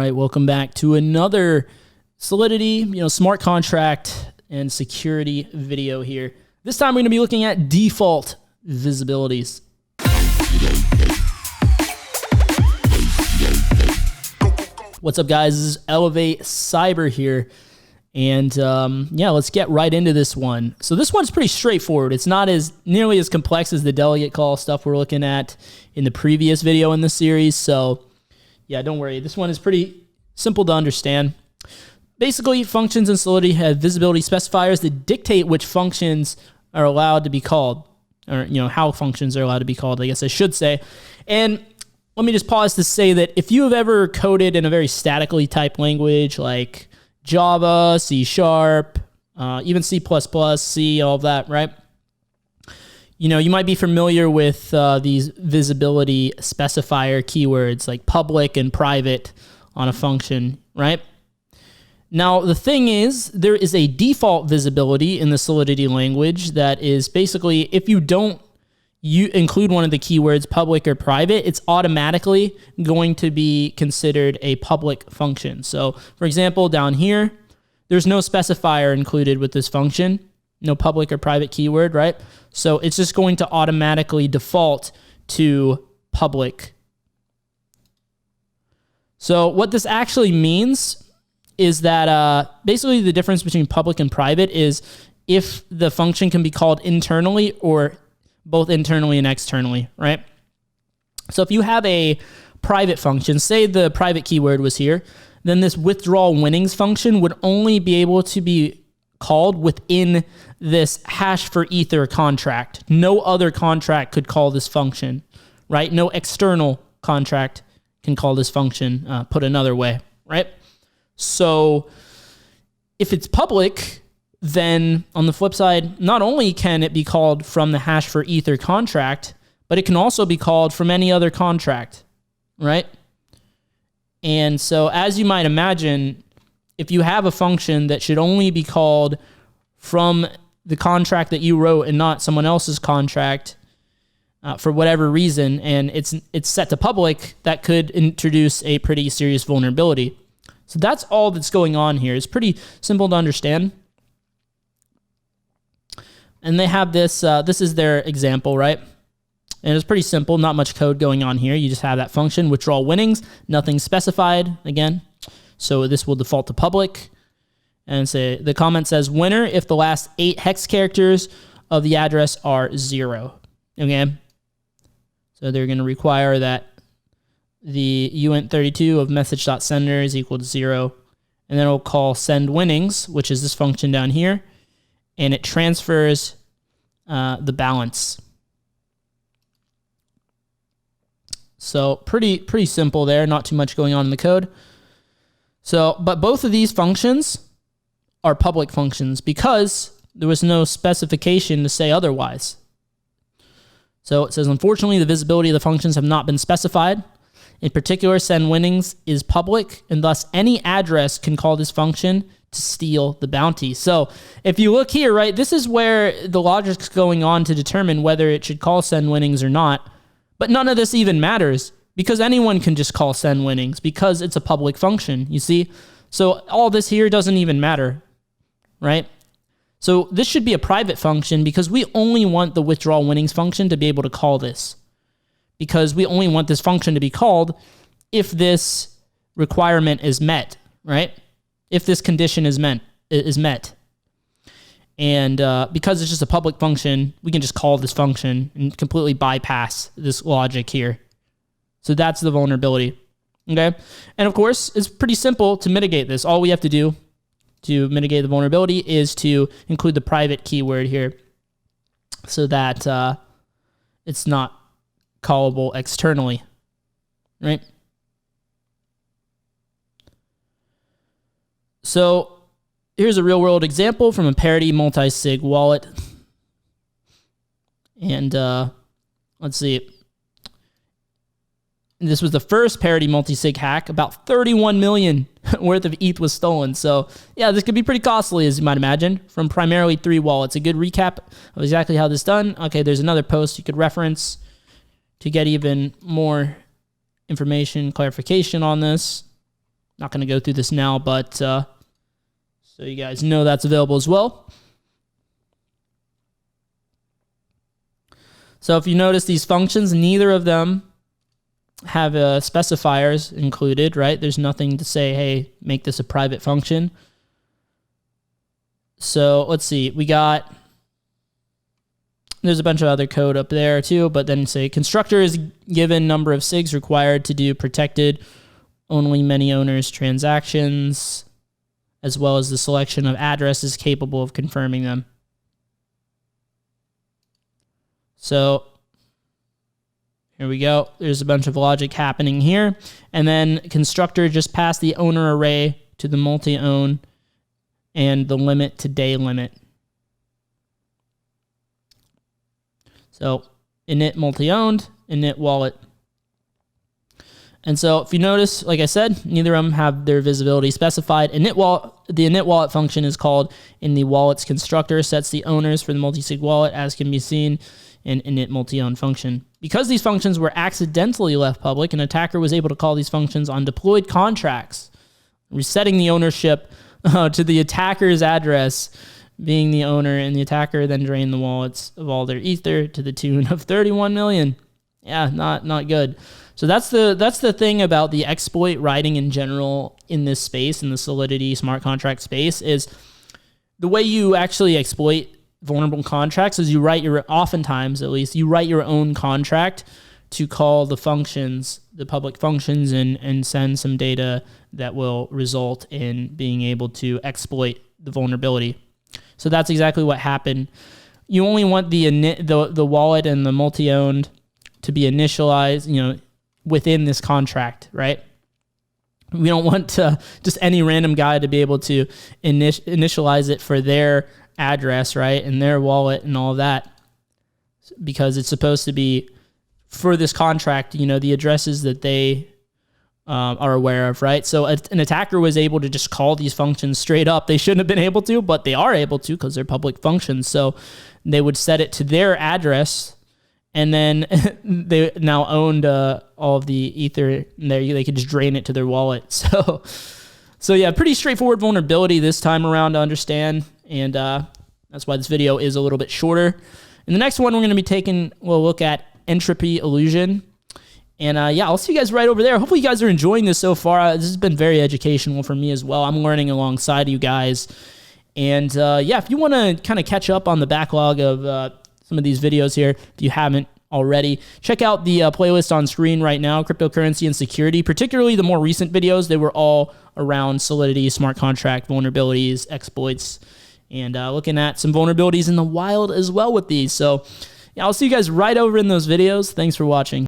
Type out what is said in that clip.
right, welcome back to another Solidity, smart contract and security video here. This time we're going to be looking at default visibilities. What's up, guys? This is elevatecyber here. And let's get right into this one. So this one's pretty straightforward. It's not nearly as complex as the delegate call stuff we're looking at in the previous video in the series. So yeah, don't worry. This one is pretty simple to understand. Basically, functions in Solidity have visibility specifiers that dictate which functions are allowed to be called, or how functions are allowed to be called, I guess I should say. And let me just pause to say that if you have ever coded in a very statically typed language like Java, C#, even C++, C, all of that, right? You might be familiar with these visibility specifier keywords like public and private on a function, right? Now, the thing is, there is a default visibility in the Solidity language that is basically, if you don't include one of the keywords public or private, it's automatically going to be considered a public function. So, for example, down here, there's no specifier included with this function, no public or private keyword, right? So it's just going to automatically default to public. So what this actually means is that basically the difference between public and private is if the function can be called internally or both internally and externally, right? So if you have a private function, say the private keyword was here, then this withdrawal winnings function would only be able to be called within this hash for ether contract. No other contract could call this function, right? No external contract can call this function, put another way, right? So if it's public, then on the flip side, not only can it be called from the hash for ether contract, but it can also be called from any other contract, right? And so as you might imagine, if you have a function that should only be called from the contract that you wrote and not someone else's contract for whatever reason, and it's set to public, that could introduce a pretty serious vulnerability. So that's all that's going on here. It's pretty simple to understand. And they have this, this is their example, right? And it's pretty simple, not much code going on here. You just have that function, withdrawal winnings, nothing specified again. So this will default to public. And say the comment says winner if the last 8 hex characters of the address are 0. Okay. So they're going to require that the uint32 of message.sender is equal to 0. And then it'll call send winnings, which is this function down here. And it transfers the balance. So pretty simple there, not too much going on in the code. So, but both of these functions are public functions because there was no specification to say otherwise. So it says, unfortunately, the visibility of the functions have not been specified. In particular, send winnings is public, and thus any address can call this function to steal the bounty. So if you look here, right, this is where the logic's going on to determine whether it should call send winnings or not. But none of this even matters because anyone can just call send winnings because it's a public function, you see? So all this here doesn't even matter, right? So this should be a private function because we only want the withdrawal winnings function to be able to call this, because we only want this function to be called if this requirement is met, right? If this condition is met. And because it's just a public function, we can just call this function and completely bypass this logic here. So that's the vulnerability, okay? And of course, it's pretty simple to mitigate this. All we have to do to mitigate the vulnerability is to include the private keyword here so that it's not callable externally, right? So here's a real-world example from a parity multi-sig wallet. And let's see. This was the first parity multi-sig hack. About 31 million worth of ETH was stolen. So yeah, this could be pretty costly, as you might imagine, from primarily 3 wallets. A good recap of exactly how this is done. Okay, there's another post you could reference to get even more information, clarification on this. Not going to go through this now, but so you guys know that's available as well. So if you notice these functions, neither of them have specifiers included, right? There's nothing to say, hey, make this a private function. So let's see, there's a bunch of other code up there too, but then say constructor is given number of SIGs required to do protected only many owners transactions, as well as the selection of addresses capable of confirming them. So here we go. There's a bunch of logic happening here. And then constructor just passed the owner array to the multi-own and the limit to day limit. So init multi-owned, init wallet. And so if you notice, like I said, neither of them have their visibility specified. The init wallet function is called in the wallet's constructor, sets the owners for the multi-sig wallet, as can be seen in init multi-owned function. Because these functions were accidentally left public, an attacker was able to call these functions on deployed contracts, resetting the ownership to the attacker's address, being the owner, and the attacker then drained the wallets of all their ether to the tune of 31 million. Yeah, not good. So that's the thing about the exploit writing in general in this space, in the Solidity smart contract space, is the way you actually exploit vulnerable contracts is oftentimes at least, you write your own contract to call the functions, the public functions, and send some data that will result in being able to exploit the vulnerability. So that's exactly what happened. You only want the wallet and the multi-owned to be initialized, within this contract, right? We don't want just any random guy to be able to initialize it for their address, right, and their wallet and all of that, because it's supposed to be for this contract, the addresses that they are aware of, right? So an attacker was able to just call these functions straight up. They shouldn't have been able to, but they are able to because they're public functions. So they would set it to their address, and then they now owned all of the ether. And they could just drain it to their wallet. So yeah, pretty straightforward vulnerability this time around to understand, and that's why this video is a little bit shorter. In the next one, we're going to be taking a look at entropy illusion. And yeah, I'll see you guys right over there. Hopefully you guys are enjoying this so far. This has been very educational for me as well. I'm learning alongside you guys. And yeah, if you want to kind of catch up on the backlog of some of these videos here, if you haven't already, check out the playlist on screen right now, cryptocurrency and security, particularly the more recent videos. They were all around Solidity, smart contract, vulnerabilities, exploits, and looking at some vulnerabilities in the wild as well with these. So yeah, I'll see you guys right over in those videos. Thanks for watching.